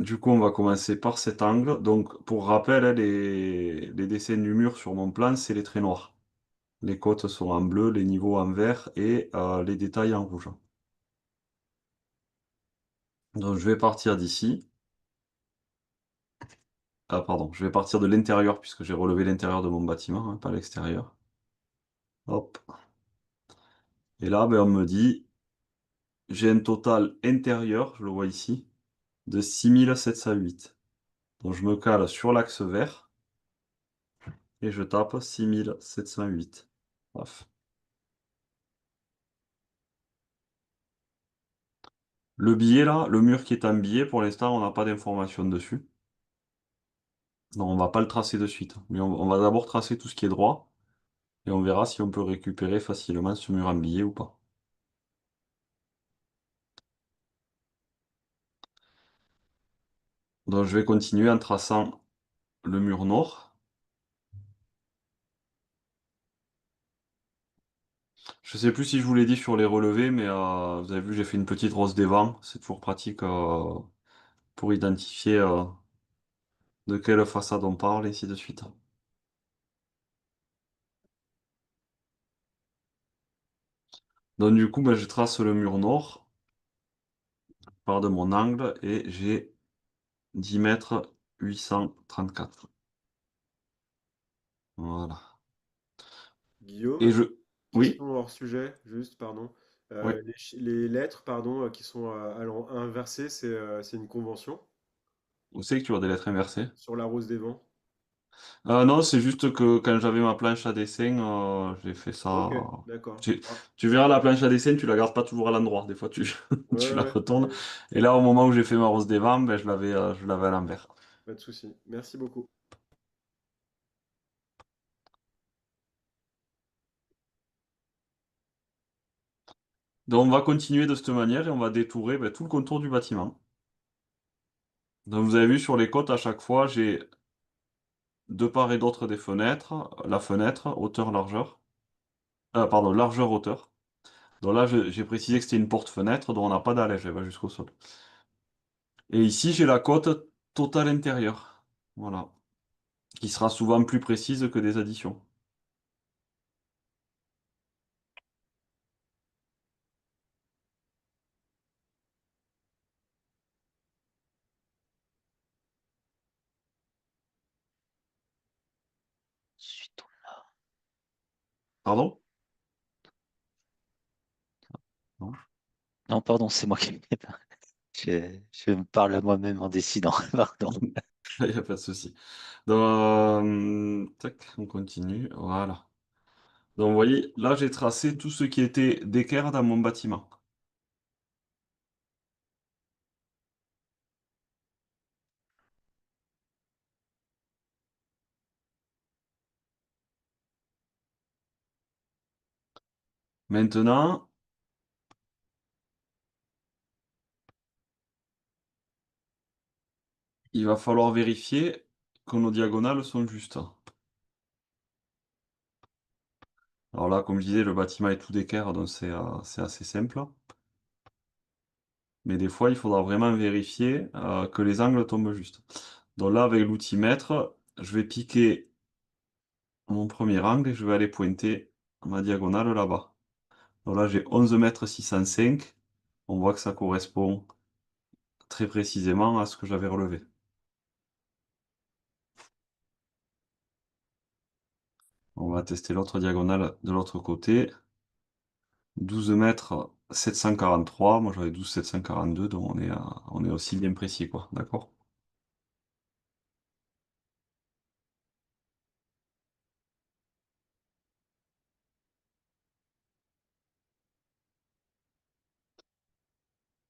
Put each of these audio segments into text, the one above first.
Du coup, on va commencer par cet angle. Donc, pour rappel, hein, les dessins du mur sur mon plan, c'est les traits noirs. Les côtes sont en bleu, les niveaux en vert et les détails en rouge. Donc, je vais partir d'ici. Ah, pardon, je vais partir de l'intérieur puisque j'ai relevé l'intérieur de mon bâtiment, hein, pas l'extérieur. Hop. Et là, ben, on me dit, j'ai un total intérieur, je le vois ici, de 6708. Donc, je me cale sur l'axe vert et je tape 6708. Paf. Le billet là, le mur qui est en billet, pour l'instant, on n'a pas d'informations dessus. Donc on va pas le tracer de suite. Mais on va d'abord tracer tout ce qui est droit et on verra si on peut récupérer facilement ce mur en billet ou pas. Donc je vais continuer en traçant le mur nord. Je sais plus si je vous l'ai dit sur les relevés, mais vous avez vu, j'ai fait une petite rose des vents. C'est toujours pratique pour identifier de quelle façade on parle et ainsi de suite. Donc du coup, ben, je trace le mur nord, je pars de mon angle et j'ai 10 mètres 834. Voilà. Et Guillaume, je... question Oui, hors sujet, juste, pardon. oui. Les lettres, pardon, qui sont inversées, c'est une convention Où c'est que tu vois des lettres inversées? sur la rose des vents. Non, c'est juste que quand j'avais ma planche à dessin, j'ai fait ça. Ok, d'accord. Tu, Ah, tu verras la planche à dessin, tu la gardes pas toujours à l'endroit. Des fois, tu, ouais, tu ouais, la ouais, retournes. Et là, au moment où j'ai fait ma rose des vents, ben, je l'avais à l'envers. pas de souci. Merci beaucoup. Donc, on va continuer de cette manière et on va détourer ben, tout le contour du bâtiment. Donc, vous avez vu sur les côtes, à chaque fois, j'ai de part et d'autre des fenêtres. La fenêtre, hauteur, largeur. Pardon, largeur, hauteur. Donc là, j'ai précisé que c'était une porte-fenêtre, donc on n'a pas d'allège, elle va jusqu'au sol. Et ici, j'ai la cote totale intérieure. Voilà. Qui sera souvent plus précise que des additions. Suis ton- Pardon? Non? Non, pardon, c'est moi qui. Je me parle à moi-même en décidant. Pardon. Il n'y a pas de souci. Donc, tac, on continue. Voilà. Donc, vous voyez, là, j'ai tracé tout ce qui était d'équerre dans mon bâtiment. Maintenant, il va falloir vérifier que nos diagonales sont justes. Alors là, comme je disais, le bâtiment est tout d'équerre, donc c'est assez simple. Mais des fois, il faudra vraiment vérifier que les angles tombent justes. Donc là, avec l'outil-mètre, je vais piquer mon premier angle et je vais aller pointer ma diagonale là-bas. Donc là, j'ai 11 mètres 605. On voit que ça correspond très précisément à ce que j'avais relevé. On va tester l'autre diagonale de l'autre côté. 12 mètres 743. Moi, j'avais 12 742, donc on est aussi bien précis, quoi. D'accord?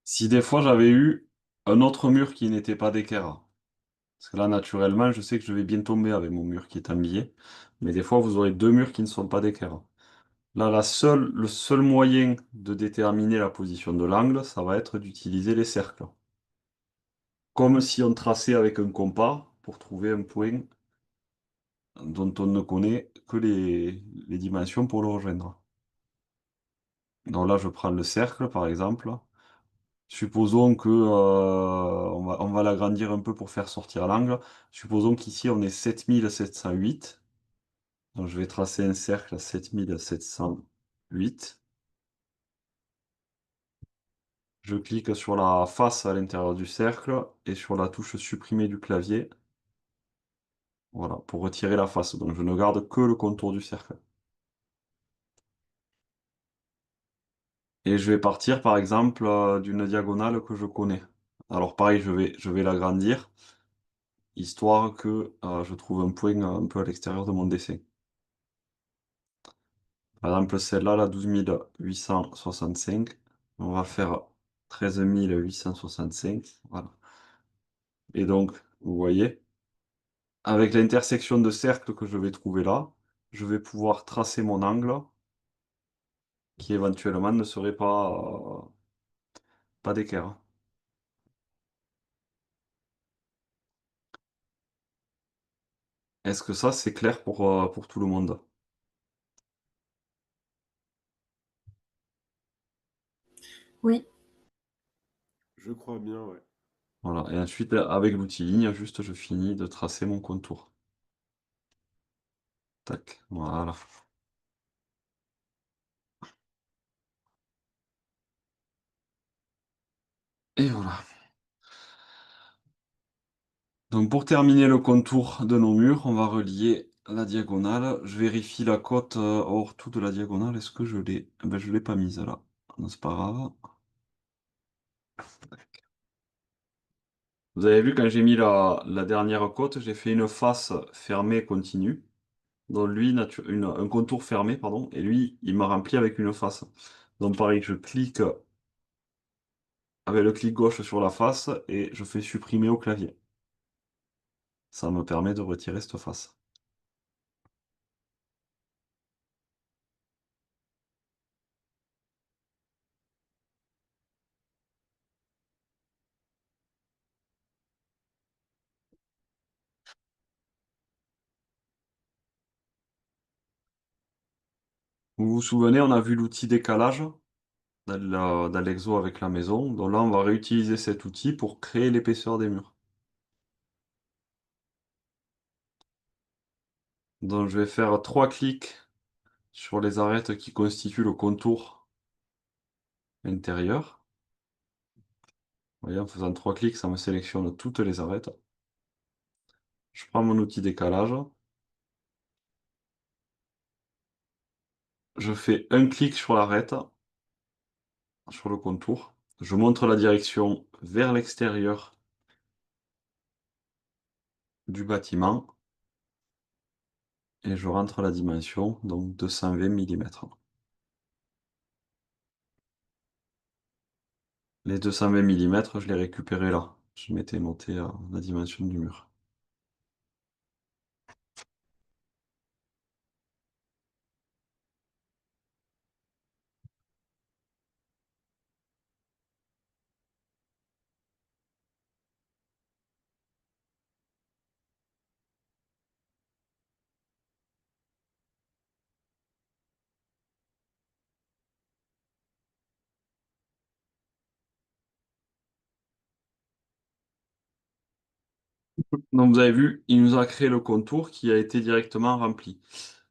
Si des fois j'avais eu un autre mur qui n'était pas d'équerre, parce que là, naturellement, je sais que je vais bien tomber avec mon mur qui est en biais, mais des fois, vous aurez deux murs qui ne sont pas d'équerre. Là, le seul moyen de déterminer la position de l'angle, ça va être d'utiliser les cercles. Comme si on traçait avec un compas pour trouver un point dont on ne connaît que les dimensions pour le rejoindre. Donc là, je prends le cercle, par exemple. Supposons que on va l'agrandir un peu pour faire sortir l'angle. Supposons qu'ici on est 7708. Donc je vais tracer un cercle à 7708. Je clique sur la face à l'intérieur du cercle et sur la touche supprimer du clavier. Voilà, pour retirer la face. Donc je ne garde que le contour du cercle. Et je vais partir par exemple d'une diagonale que je connais. Alors pareil, je vais l'agrandir, histoire que je trouve un point un peu à l'extérieur de mon dessin. Par exemple celle-là, la 12 865, on va faire 13 865. Voilà. Et donc, vous voyez, avec l'intersection de cercles que je vais trouver là, je vais pouvoir tracer mon angle qui éventuellement ne serait pas d'équerre. Est-ce que ça, c'est clair pour tout le monde? Oui, Je crois bien, ouais. Voilà. Et ensuite, avec l'outil ligne, juste je finis de tracer mon contour. Tac, voilà. Et voilà. Donc pour terminer le contour de nos murs, on va relier la diagonale. Je vérifie la cote hors tout de la diagonale. Est-ce que je l'ai? Eh ben, je l'ai pas mise là. Non, c'est pas grave. Vous avez vu quand j'ai mis la dernière cote, j'ai fait une face fermée continue. Donc lui, un contour fermé, pardon. Et lui, il m'a rempli avec une face. Donc pareil, je clique avec le clic gauche sur la face et je fais supprimer au clavier. Ça me permet de retirer cette face. Vous vous souvenez, on a vu l'outil décalage dans l'exo avec la maison. Donc là, on va réutiliser cet outil pour créer l'épaisseur des murs. Donc je vais faire 3 clics sur les arêtes qui constituent le contour intérieur. Vous voyez, en faisant 3 clics, ça me sélectionne toutes les arêtes. Je prends mon outil décalage. Je fais un clic sur l'arête, sur le contour. Je montre la direction vers l'extérieur du bâtiment et je rentre la dimension, donc 220 mm. Les 220 mm, je les récupérais là. Je m'étais noté la dimension du mur. Donc vous avez vu, il nous a créé le contour qui a été directement rempli.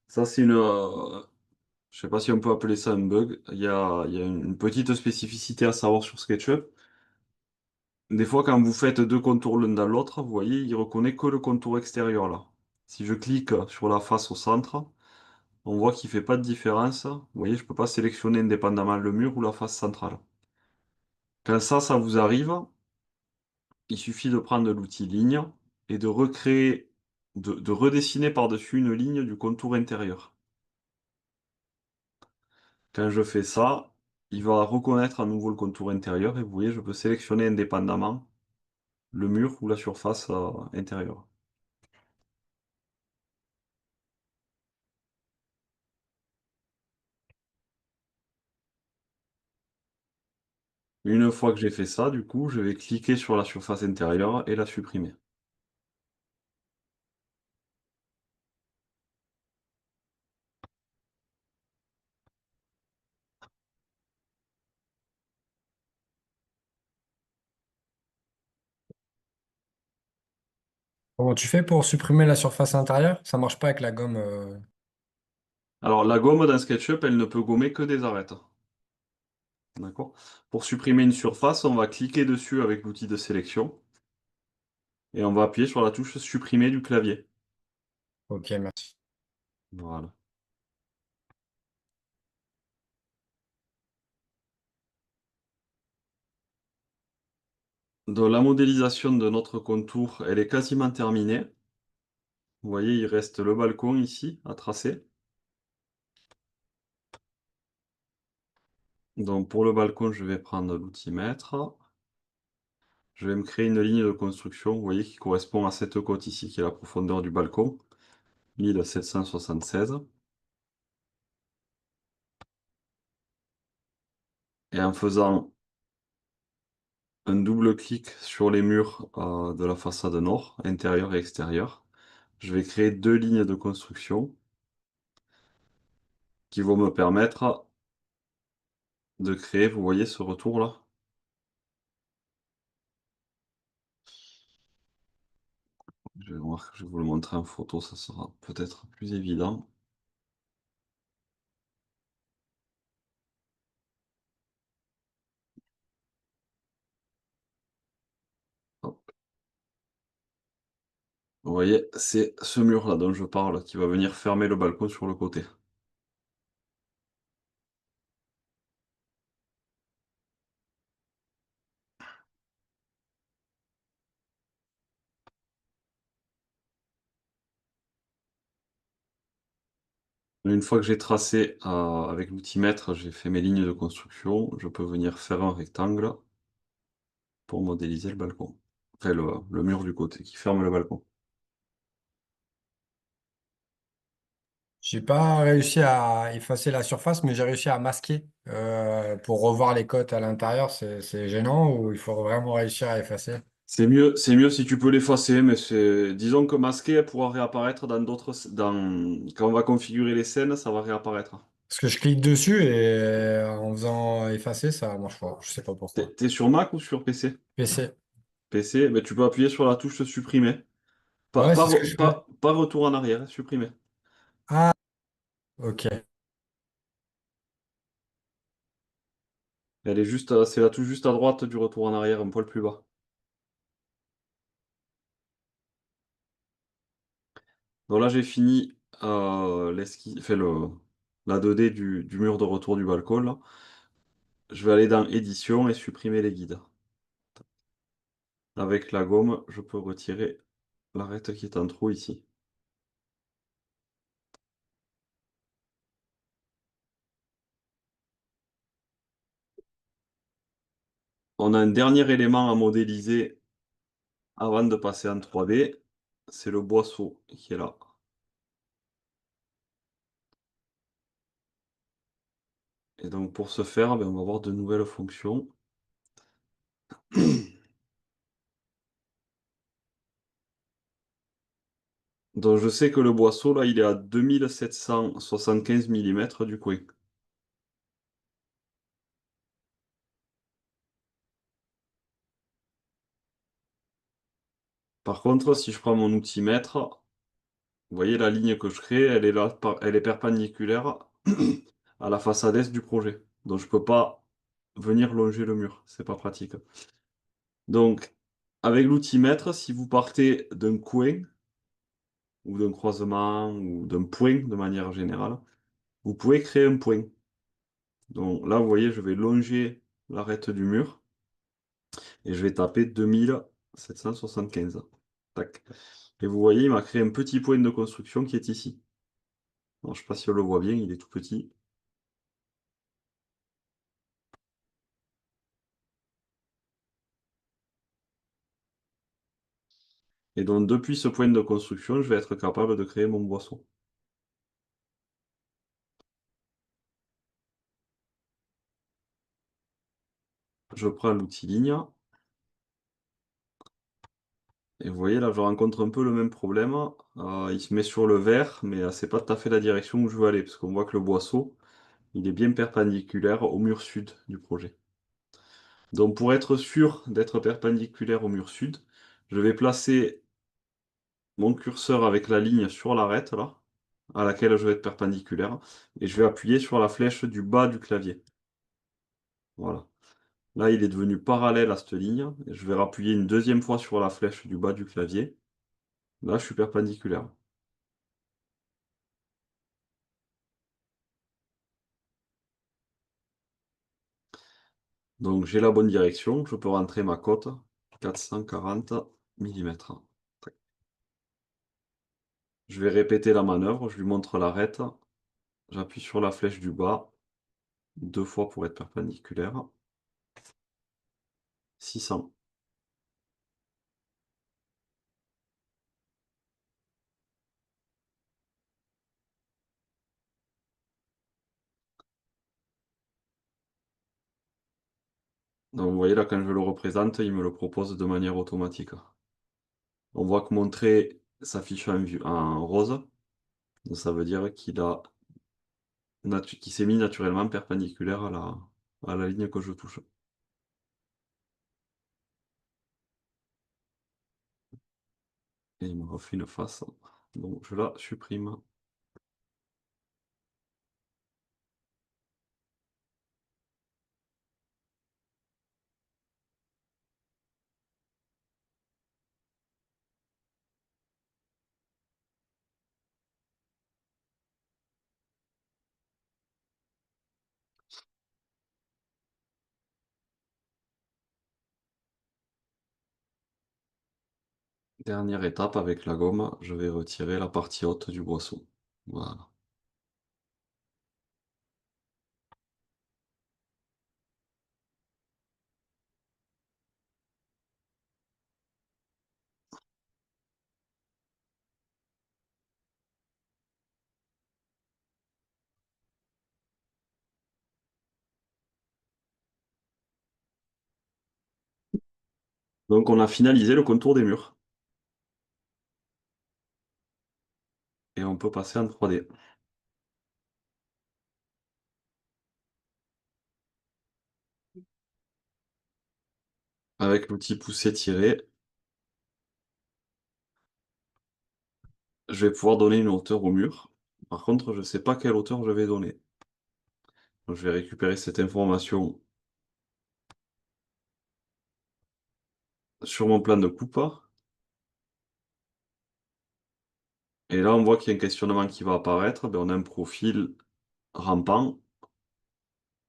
Ça, c'est je sais pas si on peut appeler ça un bug. Il y a une petite spécificité à savoir sur SketchUp. Des fois, quand vous faites deux contours l'un dans l'autre, vous voyez, il reconnaît que le contour extérieur là. Si je clique sur la face au centre, on voit qu'il fait pas de différence. Vous voyez, je peux pas sélectionner indépendamment le mur ou la face centrale. Quand ça vous arrive, il suffit de prendre l'outil ligne et de recréer, de redessiner par-dessus une ligne du contour intérieur. Quand je fais ça, il va reconnaître à nouveau le contour intérieur et vous voyez, je peux sélectionner indépendamment le mur ou la surface intérieure. Une fois que j'ai fait ça, du coup, je vais cliquer sur la surface intérieure et la supprimer. Comment tu fais pour supprimer la surface intérieure? Ça marche pas avec la gomme. Alors, la gomme dans SketchUp, elle ne peut gommer que des arêtes. D'accord? Pour supprimer une surface, on va cliquer dessus avec l'outil de sélection et on va appuyer sur la touche supprimer du clavier. Ok, merci. Voilà. Donc, la modélisation de notre contour, elle est quasiment terminée. Vous voyez, il reste le balcon ici à tracer. Donc, pour le balcon, je vais prendre l'outil mètre. Je vais me créer une ligne de construction, vous voyez, qui correspond à cette côte ici, qui est la profondeur du balcon, 1776. Et en faisant un double clic sur les murs de la façade nord, intérieur et extérieur, je vais créer deux lignes de construction qui vont me permettre de créer, vous voyez ce retour là? Je vais voir, je vais vous le montrer en photo, ça sera peut-être plus évident. Hop. Vous voyez, c'est ce mur là dont je parle qui va venir fermer le balcon sur le côté. Une fois que j'ai tracé avec l'outil mètre, j'ai fait mes lignes de construction, je peux venir faire un rectangle pour modéliser le balcon. Enfin, le mur du côté qui ferme le balcon. J'ai pas réussi à effacer la surface, mais j'ai réussi à masquer pour revoir les côtes à l'intérieur. C'est gênant ou il faut vraiment réussir à effacer? C'est mieux si tu peux l'effacer, mais disons que masqué, elle pourra réapparaître quand on va configurer les scènes, ça va réapparaître. Parce que je clique dessus et en faisant effacer, ça marche pas. Je sais pas pourquoi. T'es sur Mac ou sur PC? PC. PC, ben, tu peux appuyer sur la touche supprimer. Ouais, c'est ce que je fais. Pas retour en arrière, supprimer. Ah, ok. C'est la touche juste à droite du retour en arrière, un poil plus bas. Donc là, j'ai fini la 2D du mur de retour du balcon, là. Je vais aller dans Édition et supprimer les guides. Avec la gomme, je peux retirer l'arête qui est en trop ici. On a un dernier élément à modéliser avant de passer en 3D. C'est le boisseau qui est là. Et donc pour ce faire, ben, on va avoir de nouvelles fonctions. Donc je sais que le boisseau, là, il est à 2775 mm du coin. Par contre, si je prends mon outil mètre, vous voyez la ligne que je crée, elle est là, elle est perpendiculaire à la façade est du projet. Donc je peux pas venir longer le mur, c'est pas pratique. Donc avec l'outil mètre, si vous partez d'un coin ou d'un croisement ou d'un point de manière générale, vous pouvez créer un point. Donc là, vous voyez, je vais longer l'arête du mur et je vais taper 2775. Tac. Et vous voyez, il m'a créé un petit point de construction qui est ici. Alors, je ne sais pas si on le voit bien, il est tout petit. Et donc, depuis ce point de construction, je vais être capable de créer mon boisseau. Je prends l'outil ligne. Et vous voyez, là, je rencontre un peu le même problème. Il se met sur le vert, mais c'est pas tout à fait la direction où je veux aller, parce qu'on voit que le boisseau, il est bien perpendiculaire au mur sud du projet. Donc, pour être sûr d'être perpendiculaire au mur sud, je vais placer mon curseur avec la ligne sur l'arête, là, à laquelle je vais être perpendiculaire, et je vais appuyer sur la flèche du bas du clavier. Voilà. Là, il est devenu parallèle à cette ligne, et je vais appuyer une deuxième fois sur la flèche du bas du clavier. Là, je suis perpendiculaire. Donc j'ai la bonne direction, je peux rentrer ma cote, 440 mm. Je vais répéter la manœuvre, je lui montre l'arête, j'appuie sur la flèche du bas, 2 fois pour être perpendiculaire, 600. Donc vous voyez là, quand je le représente, il me le propose de manière automatique. On voit que mon trait s'affiche en rose, donc ça veut dire qu'il s'est mis naturellement perpendiculaire à la ligne que je touche. Et il me refait une face, donc je la supprime. Dernière étape avec la gomme, je vais retirer la partie haute du boisseau. Voilà. Donc on a finalisé le contour des murs. Et on peut passer en 3D. Avec l'outil pousser-tirer, je vais pouvoir donner une hauteur au mur. Par contre, je ne sais pas quelle hauteur je vais donner. Donc, je vais récupérer cette information sur mon plan de coupe. Et là, on voit qu'il y a un questionnement qui va apparaître. Ben, on a un profil rampant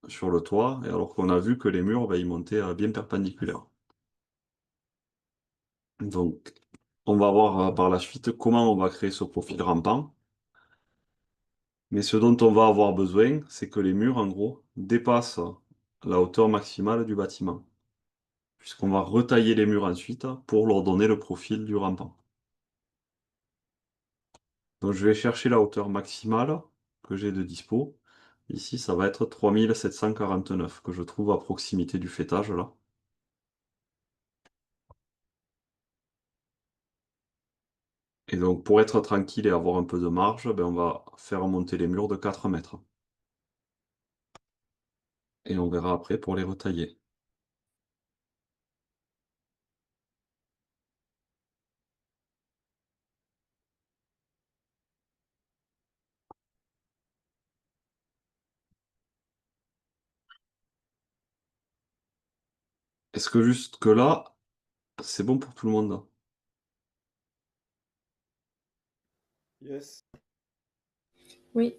sur le toit, et alors qu'on a vu que les murs, ben, ils montaient bien perpendiculaires. Donc, on va voir par la suite comment on va créer ce profil rampant. Mais ce dont on va avoir besoin, c'est que les murs, en gros, dépassent la hauteur maximale du bâtiment, puisqu'on va retailler les murs ensuite pour leur donner le profil du rampant. Donc je vais chercher la hauteur maximale que j'ai de dispo. Ici, ça va être 3749 que je trouve à proximité du fêtage, là. Et donc, pour être tranquille et avoir un peu de marge, ben, on va faire monter les murs de 4 mètres. Et on verra après pour les retailler. Est-ce que jusque là, c'est bon pour tout le monde? Yes. Oui.